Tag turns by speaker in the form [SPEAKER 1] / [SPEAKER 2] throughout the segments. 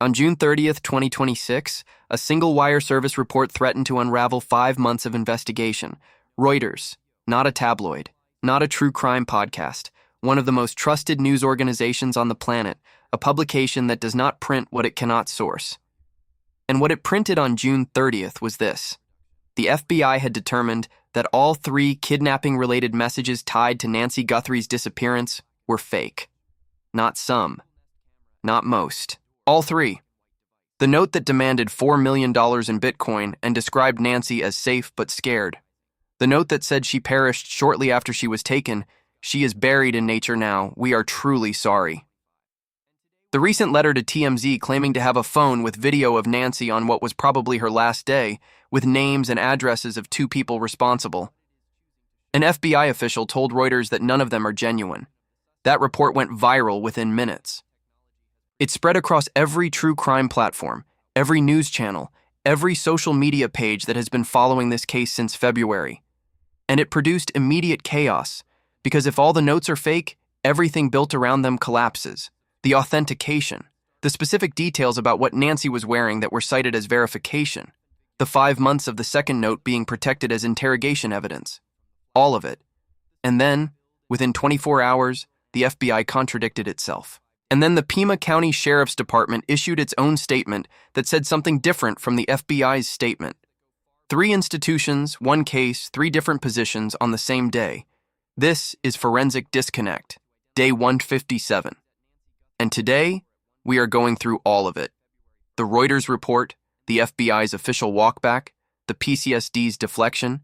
[SPEAKER 1] On June 30th, 2026, a single wire service report threatened to unravel 5 months of investigation. Reuters, not a tabloid, not a true crime podcast, one of the most trusted news organizations on the planet, a publication that does not print what it cannot source. And what it printed on June 30th was this. The FBI had determined that all 3 kidnapping-related messages tied to Nancy Guthrie's disappearance were fake. Not some. Not most. All 3. The note that demanded $4 million in Bitcoin and described Nancy as safe but scared. The note that said she perished shortly after she was taken. She is buried in nature now. We are truly sorry. The recent letter to TMZ claiming to have a phone with video of Nancy on what was probably her last day, with names and addresses of 2 people responsible. An FBI official told Reuters that none of them are genuine. That report went viral within minutes. It spread across every true crime platform, every news channel, every social media page that has been following this case since February. And it produced immediate chaos, because if all the notes are fake, everything built around them collapses. The authentication, the specific details about what Nancy was wearing that were cited as verification, the 5 months of the second note being protected as interrogation evidence. All of it. And then, within 24 hours, the FBI contradicted itself. And then the Pima County Sheriff's Department issued its own statement that said something different from the FBI's statement. 3 institutions, 1 case, 3 different positions on the same day. This is forensic disconnect, day 157. And today, we are going through all of it. The Reuters report, the FBI's official walkback, the PCSD's deflection,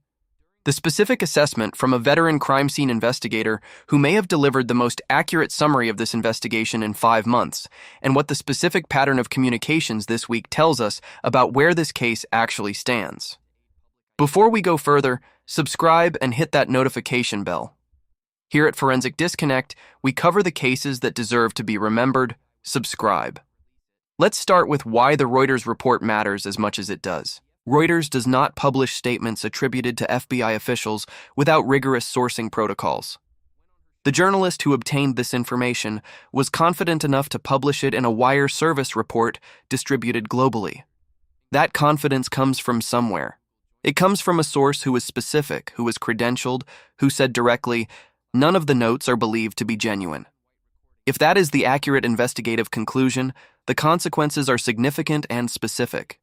[SPEAKER 1] the specific assessment from a veteran crime scene investigator who may have delivered the most accurate summary of this investigation in 5 months, and what the specific pattern of communications this week tells us about where this case actually stands. Before we go further, subscribe and hit that notification bell. Here at Forensic Disconnect, we cover the cases that deserve to be remembered. Subscribe. Let's start with why the Reuters report matters as much as it does. Reuters does not publish statements attributed to FBI officials without rigorous sourcing protocols. The journalist who obtained this information was confident enough to publish it in a wire service report distributed globally. That confidence comes from somewhere. It comes from a source who is specific, who is credentialed, who said directly, "None of the notes are believed to be genuine." If that is the accurate investigative conclusion, the consequences are significant and specific.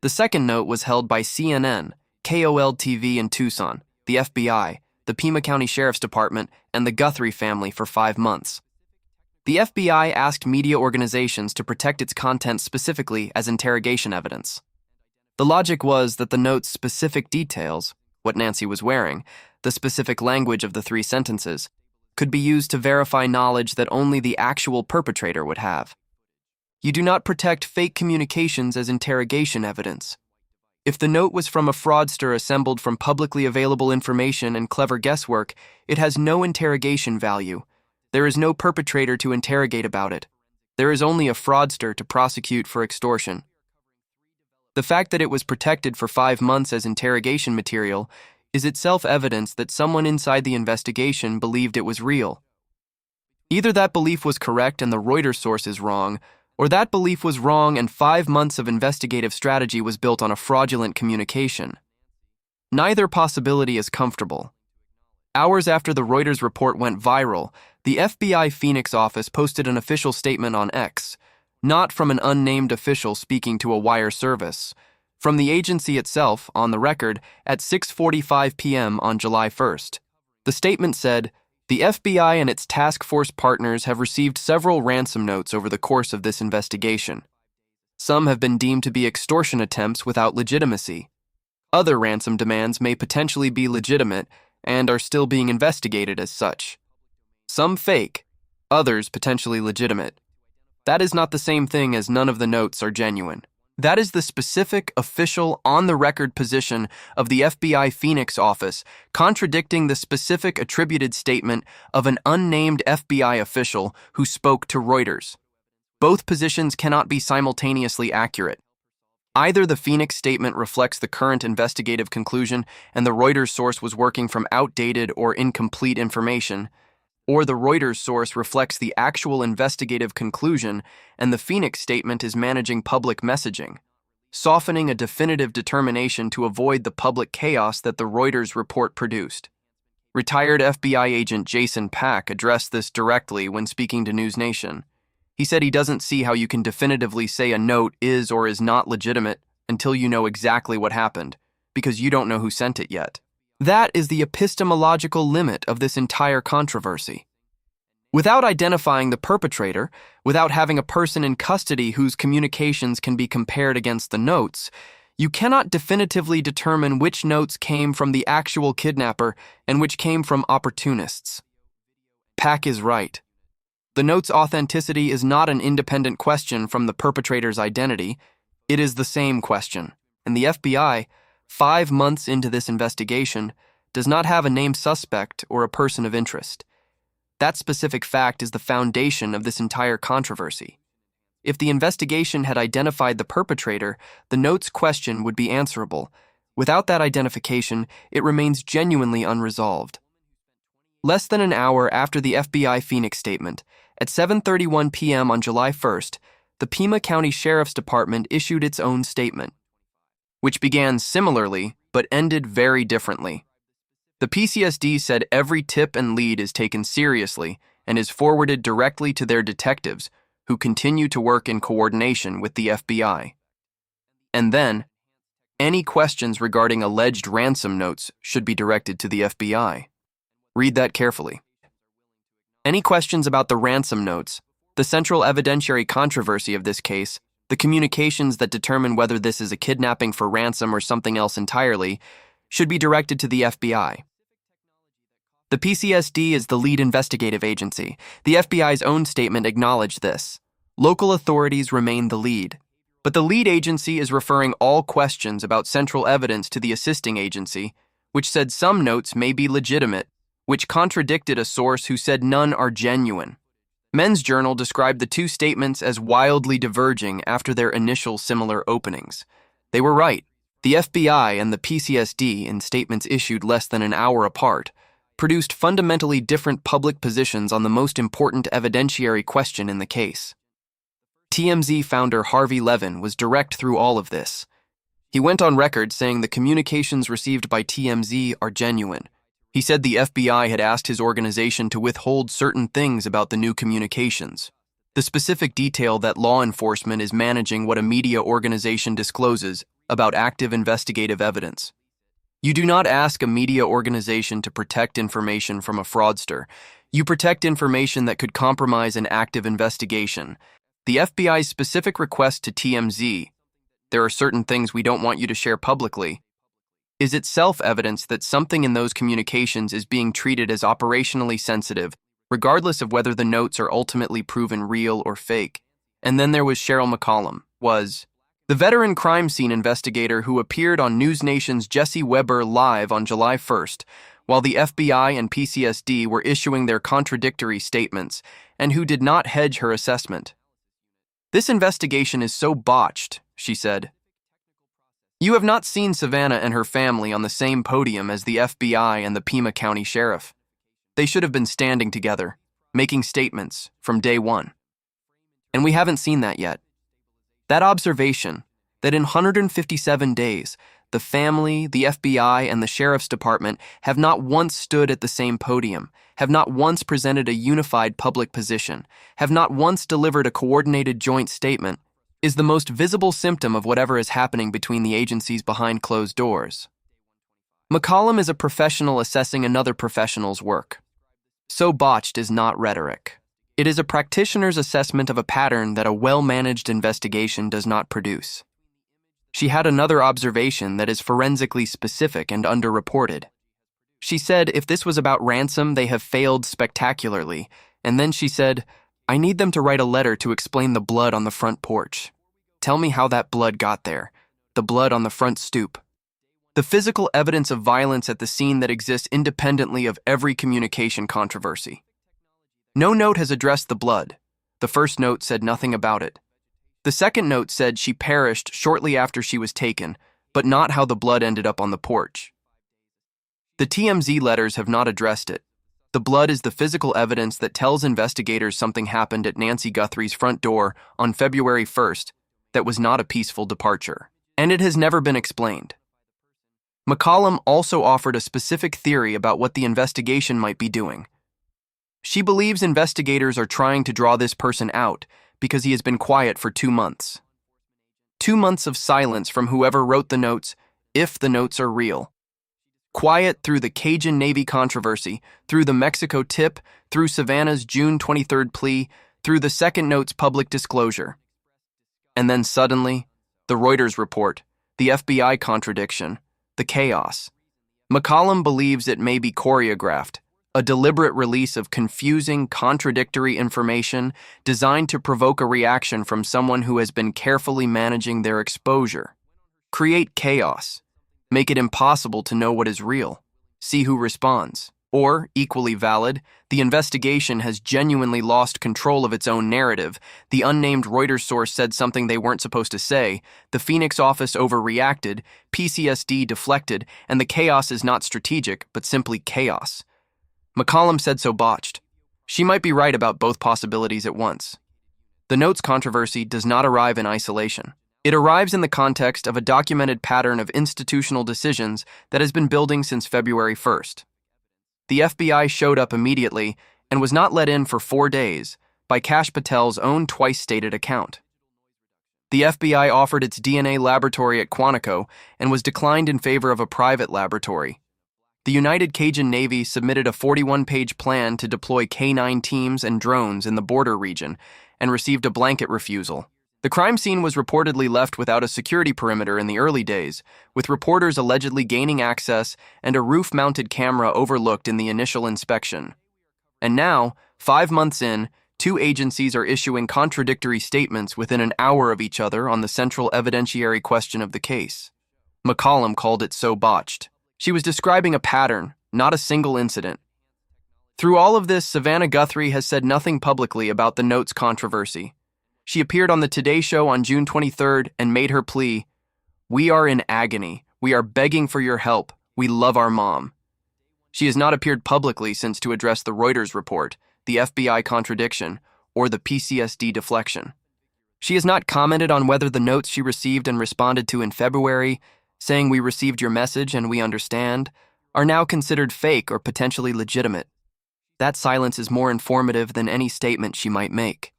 [SPEAKER 1] The second note was held by CNN, KOL-TV in Tucson, the FBI, the Pima County Sheriff's Department, and the Guthrie family for 5 months. The FBI asked media organizations to protect its content specifically as interrogation evidence. The logic was that the note's specific details, what Nancy was wearing, the specific language of the 3 sentences, could be used to verify knowledge that only the actual perpetrator would have. You do not protect fake communications as interrogation evidence. If the note was from a fraudster assembled from publicly available information and clever guesswork, it has no interrogation value. There is no perpetrator to interrogate about it. There is only a fraudster to prosecute for extortion. The fact that it was protected for 5 months as interrogation material is itself evidence that someone inside the investigation believed it was real. Either that belief was correct and the Reuters source is wrong, or that belief was wrong and 5 months of investigative strategy was built on a fraudulent communication. Neither possibility is comfortable. Hours after the Reuters report went viral, the FBI Phoenix office posted an official statement on X, not from an unnamed official speaking to a wire service, from the agency itself, on the record, at 6:45 p.m. on July 1st. The statement said, "The FBI and its task force partners have received several ransom notes over the course of this investigation. Some have been deemed to be extortion attempts without legitimacy. Other ransom demands may potentially be legitimate and are still being investigated as such. Some fake, others potentially legitimate. That is not the same thing as none of the notes are genuine." That is the specific, official, on-the-record position of the FBI Phoenix office, contradicting the specific attributed statement of an unnamed FBI official who spoke to Reuters. Both positions cannot be simultaneously accurate. Either the Phoenix statement reflects the current investigative conclusion and the Reuters source was working from outdated or incomplete information. or the Reuters source reflects the actual investigative conclusion and the Phoenix statement is managing public messaging, softening a definitive determination to avoid the public chaos that the Reuters report produced. Retired FBI agent Jason Pack addressed this directly when speaking to NewsNation. He said he doesn't see how you can definitively say a note is or is not legitimate until you know exactly what happened, because you don't know who sent it yet. That is the epistemological limit of this entire controversy. Without identifying the perpetrator, without having a person in custody whose communications can be compared against the notes, you cannot definitively determine which notes came from the actual kidnapper and which came from opportunists. Pack is right. The note's authenticity is not an independent question from the perpetrator's identity. It is the same question, and the FBI, 5 months into this investigation, does not have a named suspect or a person of interest. That specific fact is the foundation of this entire controversy. If the investigation had identified the perpetrator, the note's question would be answerable. Without that identification, it remains genuinely unresolved. Less than an hour after the FBI Phoenix statement, at 7:31 p.m. on July 1st, the Pima County Sheriff's Department issued its own statement, which began similarly but ended very differently. The PCSD said every tip and lead is taken seriously and is forwarded directly to their detectives, who continue to work in coordination with the FBI. And then, any questions regarding alleged ransom notes should be directed to the FBI. Read that carefully. Any questions about the ransom notes, the central evidentiary controversy of this case, the communications that determine whether this is a kidnapping for ransom or something else entirely, should be directed to the FBI. The PCSD is the lead investigative agency. The FBI's own statement acknowledged this. Local authorities remain the lead. But the lead agency is referring all questions about central evidence to the assisting agency, which said some notes may be legitimate, which contradicted a source who said none are genuine. Men's Journal described the two statements as wildly diverging after their initial similar openings. They were right. The FBI and the PCSD, in statements issued less than an hour apart, produced fundamentally different public positions on the most important evidentiary question in the case. TMZ founder Harvey Levin was direct through all of this. He went on record saying the communications received by TMZ are genuine. He said the FBI had asked his organization to withhold certain things about the new communications. The specific detail that law enforcement is managing what a media organization discloses about active investigative evidence. You do not ask a media organization to protect information from a fraudster. You protect information that could compromise an active investigation. The FBI's specific request to TMZ, there are certain things we don't want you to share publicly, is itself evidence that something in those communications is being treated as operationally sensitive, regardless of whether the notes are ultimately proven real or fake. And then there was Cheryl McCollum, the veteran crime scene investigator who appeared on NewsNation's Jesse Weber Live on July 1st, while the FBI and PCSD were issuing their contradictory statements, and who did not hedge her assessment. This investigation is so botched, she said. You have not seen Savannah and her family on the same podium as the FBI and the Pima County Sheriff. They should have been standing together, making statements from day one. And we haven't seen that yet. That observation, that in 157 days, the family, the FBI, and the Sheriff's Department have not once stood at the same podium, have not once presented a unified public position, have not once delivered a coordinated joint statement, is the most visible symptom of whatever is happening between the agencies behind closed doors. McCollum is a professional assessing another professional's work. So botched is not rhetoric. It is a practitioner's assessment of a pattern that a well-managed investigation does not produce. She had another observation that is forensically specific and underreported. She said if this was about ransom, they have failed spectacularly, and then she said, I need them to write a letter to explain the blood on the front porch. Tell me how that blood got there, the blood on the front stoop. The physical evidence of violence at the scene that exists independently of every communication controversy. No note has addressed the blood. The first note said nothing about it. The second note said she perished shortly after she was taken, but not how the blood ended up on the porch. The TMZ letters have not addressed it. The blood is the physical evidence that tells investigators something happened at Nancy Guthrie's front door on February 1st that was not a peaceful departure. And it has never been explained. McCollum also offered a specific theory about what the investigation might be doing. She believes investigators are trying to draw this person out because he has been quiet for 2 months. 2 months of silence from whoever wrote the notes, if the notes are real. Quiet through the Cajun Navy controversy, through the Mexico tip, through Savannah's June 23rd plea, through the second note's public disclosure. And then suddenly, the Reuters report, the FBI contradiction, the chaos. McCollum believes it may be choreographed, a deliberate release of confusing, contradictory information designed to provoke a reaction from someone who has been carefully managing their exposure. Create chaos. Make it impossible to know what is real. See who responds. Or, equally valid, the investigation has genuinely lost control of its own narrative. The unnamed Reuters source said something they weren't supposed to say. The Phoenix office overreacted, PCSD deflected, and the chaos is not strategic, but simply chaos. McCollum said so botched. She might be right about both possibilities at once. The notes controversy does not arrive in isolation. It arrives in the context of a documented pattern of institutional decisions that has been building since February 1st. The FBI showed up immediately and was not let in for 4 days, by Kash Patel's own twice-stated account. The FBI offered its DNA laboratory at Quantico and was declined in favor of a private laboratory. The United Cajun Navy submitted a 41-page plan to deploy K-9 teams and drones in the border region and received a blanket refusal. The crime scene was reportedly left without a security perimeter in the early days, with reporters allegedly gaining access and a roof-mounted camera overlooked in the initial inspection. And now, 5 months in, 2 agencies are issuing contradictory statements within an hour of each other on the central evidentiary question of the case. McCollum called it so botched. She was describing a pattern, not a single incident. Through all of this, Savannah Guthrie has said nothing publicly about the notes controversy. She appeared on the Today Show on June 23rd and made her plea, "We are in agony. We are begging for your help. We love our mom." She has not appeared publicly since to address the Reuters report, the FBI contradiction, or the PCSD deflection. She has not commented on whether the notes she received and responded to in February, saying "we received your message and we understand," are now considered fake or potentially legitimate. That silence is more informative than any statement she might make.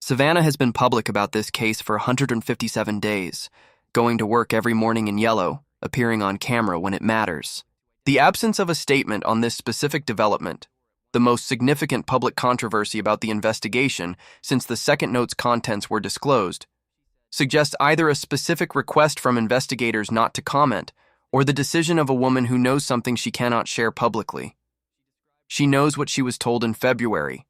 [SPEAKER 1] Savannah has been public about this case for 157 days, going to work every morning in yellow, appearing on camera when it matters. The absence of a statement on this specific development, the most significant public controversy about the investigation since the second note's contents were disclosed, suggests either a specific request from investigators not to comment or the decision of a woman who knows something she cannot share publicly. She knows what she was told in February.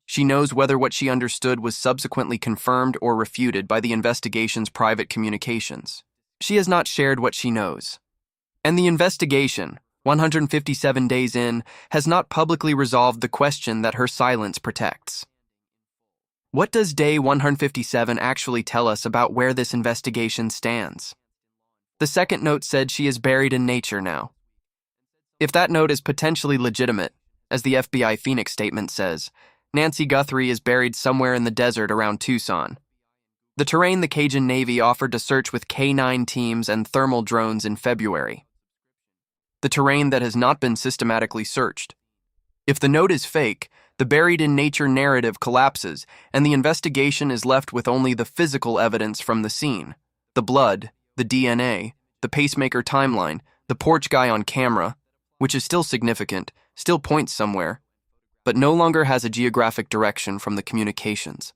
[SPEAKER 1] She knows whether what she understood was subsequently confirmed or refuted by the investigation's private communications. She has not shared what she knows. And the investigation, 157 days in, has not publicly resolved the question that her silence protects. What does day 157 actually tell us about where this investigation stands? The second note said she is buried in nature now. If that note is potentially legitimate, as the FBI Phoenix statement says, Nancy Guthrie is buried somewhere in the desert around Tucson. The terrain the Cajun Navy offered to search with K-9 teams and thermal drones in February. The terrain that has not been systematically searched. If the note is fake, the buried-in-nature narrative collapses, and the investigation is left with only the physical evidence from the scene. The blood, the DNA, the pacemaker timeline, the porch guy on camera, which is still significant, still points somewhere, but no longer has a geographic direction from the communications.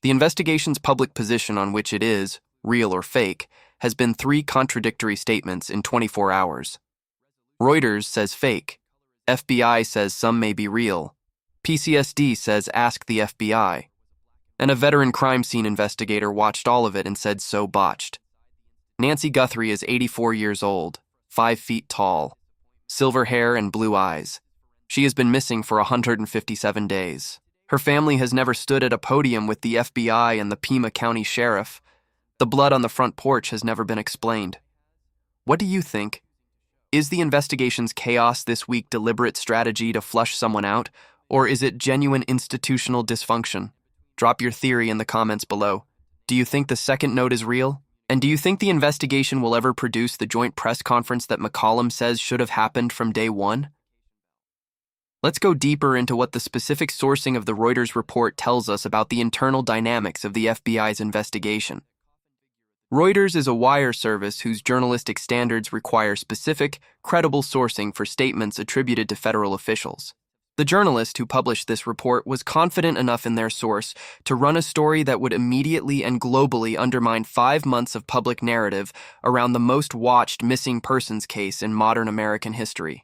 [SPEAKER 1] The investigation's public position on which it is, real or fake, has been 3 contradictory statements in 24 hours. Reuters says fake. FBI says some may be real. PCSD says ask the FBI. And a veteran crime scene investigator watched all of it and said so botched. Nancy Guthrie is 84 years old, 5 feet tall, silver hair and blue eyes. She has been missing for 157 days. Her family has never stood at a podium with the FBI and the Pima County Sheriff. The blood on the front porch has never been explained. What do you think? Is the investigation's chaos this week deliberate strategy to flush someone out, or is it genuine institutional dysfunction? Drop your theory in the comments below. Do you think the second note is real? And do you think the investigation will ever produce the joint press conference that McCollum says should have happened from day one? Let's go deeper into what the specific sourcing of the Reuters report tells us about the internal dynamics of the FBI's investigation. Reuters is a wire service whose journalistic standards require specific, credible sourcing for statements attributed to federal officials. The journalist who published this report was confident enough in their source to run a story that would immediately and globally undermine 5 months of public narrative around the most watched missing persons case in modern American history.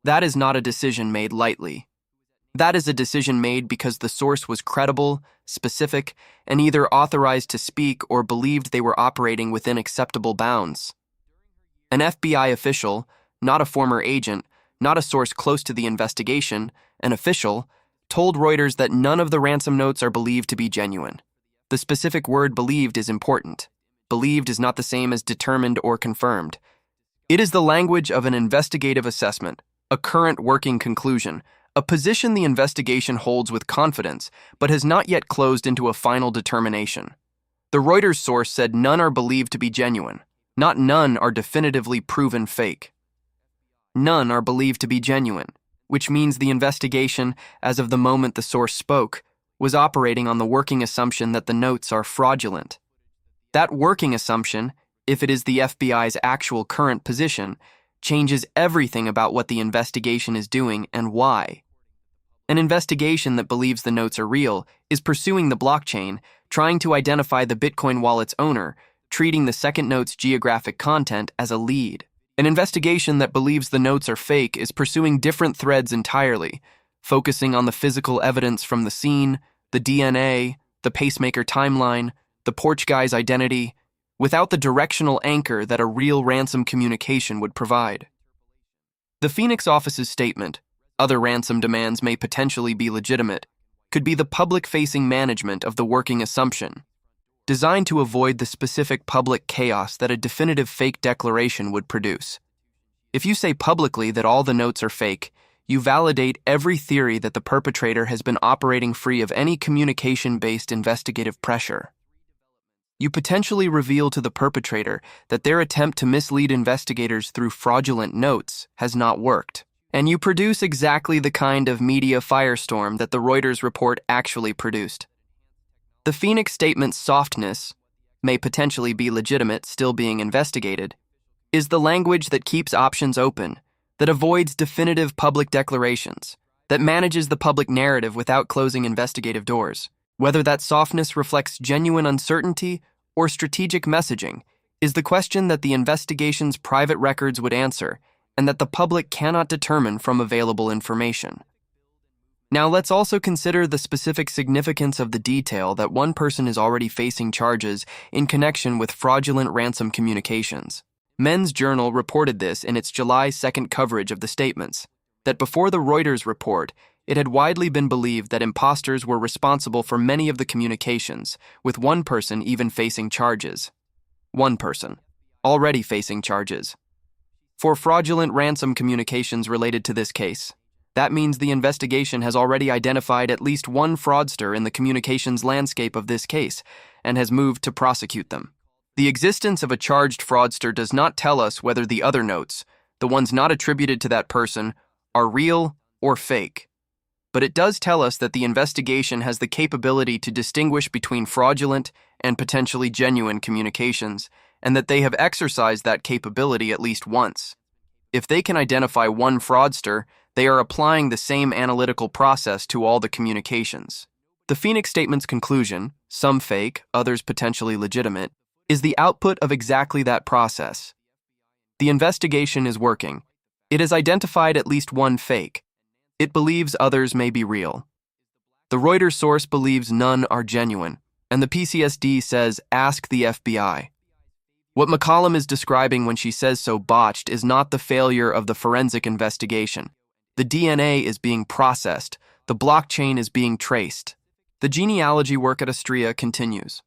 [SPEAKER 1] That is not a decision made lightly. That is a decision made because the source was credible, specific, and either authorized to speak or believed they were operating within acceptable bounds. An FBI official, not a former agent, not a source close to the investigation, an official, told Reuters that none of the ransom notes are believed to be genuine. The specific word believed is important. Believed is not the same as determined or confirmed. It is the language of an investigative assessment, a current working conclusion, a position the investigation holds with confidence, but has not yet closed into a final determination. The Reuters source said none are believed to be genuine, not none are definitively proven fake. None are believed to be genuine, which means the investigation, as of the moment the source spoke, was operating on the working assumption that the notes are fraudulent. That working assumption, if it is the FBI's actual current position, changes everything about what the investigation is doing and why. An investigation that believes the notes are real is pursuing the blockchain, trying to identify the Bitcoin wallet's owner, treating the second note's geographic content as a lead. An investigation that believes the notes are fake is pursuing different threads entirely, focusing on the physical evidence from the scene, the DNA, the pacemaker timeline, the Porch guy's identity, without the directional anchor that a real ransom communication would provide. The Phoenix office's statement, "Other ransom demands may potentially be legitimate," could be the public-facing management of the working assumption, designed to avoid the specific public chaos that a definitive fake declaration would produce. If you say publicly that all the notes are fake, you validate every theory that the perpetrator has been operating free of any communication-based investigative pressure. You potentially reveal to the perpetrator that their attempt to mislead investigators through fraudulent notes has not worked. And you produce exactly the kind of media firestorm that the Reuters report actually produced. The Phoenix statement's softness, may potentially be legitimate, still being investigated, is the language that keeps options open, that avoids definitive public declarations, that manages the public narrative without closing investigative doors. Whether that softness reflects genuine uncertainty or strategic messaging is the question that the investigation's private records would answer and that the public cannot determine from available information. Now let's also consider the specific significance of the detail that one person is already facing charges in connection with fraudulent ransom communications. Men's Journal reported this in its July 2nd coverage of the statements, that before the Reuters report, it had widely been believed that imposters were responsible for many of the communications, with one person even facing charges. One person, already facing charges. For fraudulent ransom communications related to this case, that means the investigation has already identified at least one fraudster in the communications landscape of this case and has moved to prosecute them. The existence of a charged fraudster does not tell us whether the other notes, the ones not attributed to that person, are real or fake. But it does tell us that the investigation has the capability to distinguish between fraudulent and potentially genuine communications, and that they have exercised that capability at least once. If they can identify one fraudster, they are applying the same analytical process to all the communications. The Phoenix statement's conclusion, some fake, others potentially legitimate, is the output of exactly that process. The investigation is working. It has identified at least one fake. It believes others may be real. The Reuters source believes none are genuine, and the PCSD says, ask the FBI. What McCollum is describing when she says so botched is not the failure of the forensic investigation. The DNA is being processed. The blockchain is being traced. The genealogy work at Astria continues.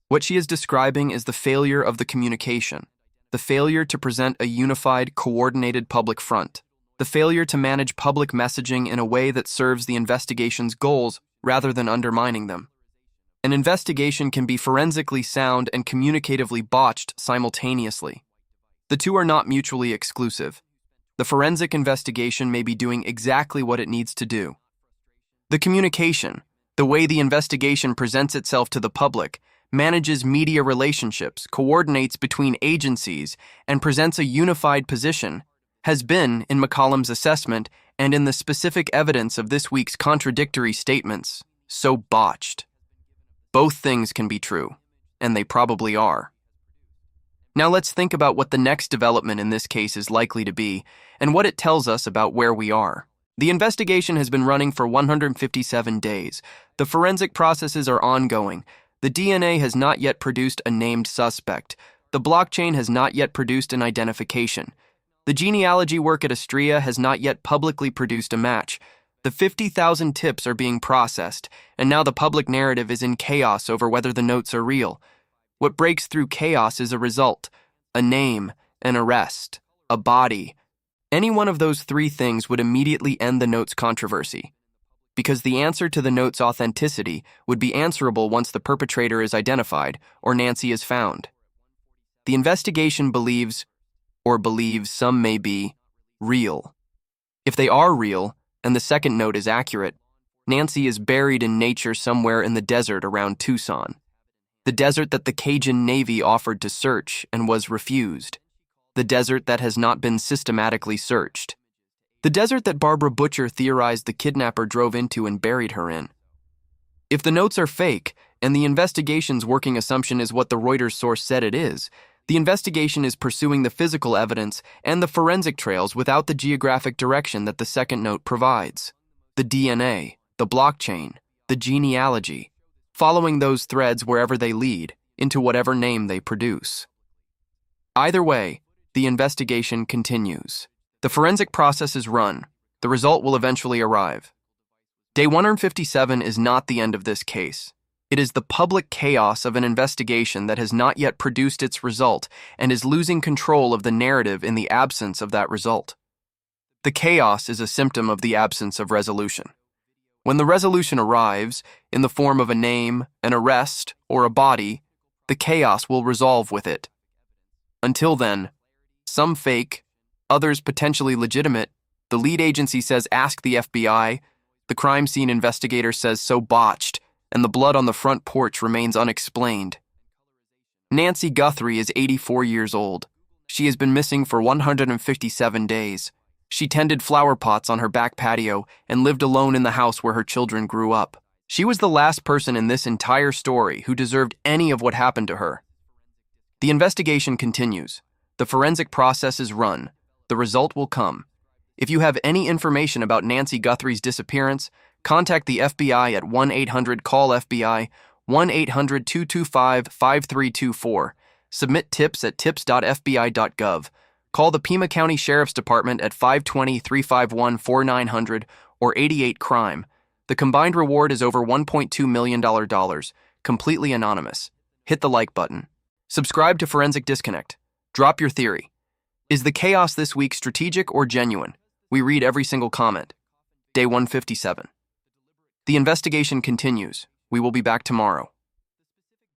[SPEAKER 1] What she is describing is the failure of the communication. the failure to present a unified, coordinated public front, the failure to manage public messaging in a way that serves the investigation's goals rather than undermining them. An investigation can be forensically sound and communicatively botched simultaneously. The two are not mutually exclusive. The forensic investigation may be doing exactly what it needs to do. The communication, the way the investigation presents itself to the public, manages media relationships, coordinates between agencies, and presents a unified position, has been, in McCollum's assessment and in the specific evidence of this week's contradictory statements, so botched. Both things can be true, and they probably are. Now let's think about what the next development in this case is likely to be, and what it tells us about where we are. The investigation has been running for 157 days. The forensic processes are ongoing. The DNA has not yet produced a named suspect. The blockchain has not yet produced an identification. The genealogy work at Astria has not yet publicly produced a match. The 50,000 tips are being processed, and now the public narrative is in chaos over whether the notes are real. What breaks through chaos is a result, a name, an arrest, a body. Any one of those three things would immediately end the notes controversy, because the answer to the note's authenticity would be answerable once the perpetrator is identified or Nancy is found. The investigation believes some may be, real. If they are real, and the second note is accurate, Nancy is buried in nature somewhere in the desert around Tucson. The desert that the Cajun Navy offered to search and was refused. The desert that has not been systematically searched. The desert that Barbara Butcher theorized the kidnapper drove into and buried her in. If the notes are fake, and the investigation's working assumption is what the Reuters source said it is, the investigation is pursuing the physical evidence and the forensic trails without the geographic direction that the second note provides. The DNA, the blockchain, the genealogy, following those threads wherever they lead, into whatever name they produce. Either way, the investigation continues. The forensic process is run. The result will eventually arrive. Day 157 is not the end of this case. It is the public chaos of an investigation that has not yet produced its result and is losing control of the narrative in the absence of that result. The chaos is a symptom of the absence of resolution. When the resolution arrives, in the form of a name, an arrest, or a body, the chaos will resolve with it. Until then, some fake, others potentially legitimate, the lead agency says ask the FBI, the crime scene investigator says so botched, and the blood on the front porch remains unexplained. Nancy Guthrie is 84 years old. She has been missing for 157 days. She tended flower pots on her back patio and lived alone in the house where her children grew up. She was the last person in this entire story who deserved any of what happened to her. The investigation continues. The forensic process is run. The result will come. If you have any information about Nancy Guthrie's disappearance, contact the FBI at 1-800-CALL-FBI, 1-800-225-5324. Submit tips at tips.fbi.gov. Call the Pima County Sheriff's Department at 520-351-4900 or 88-CRIME. The combined reward is over $1.2 million, completely anonymous. Hit the like button. Subscribe to Forensic Disconnect. Drop your theory. Is the chaos this week strategic or genuine? We read every single comment. Day 157. The investigation continues. We will be back tomorrow.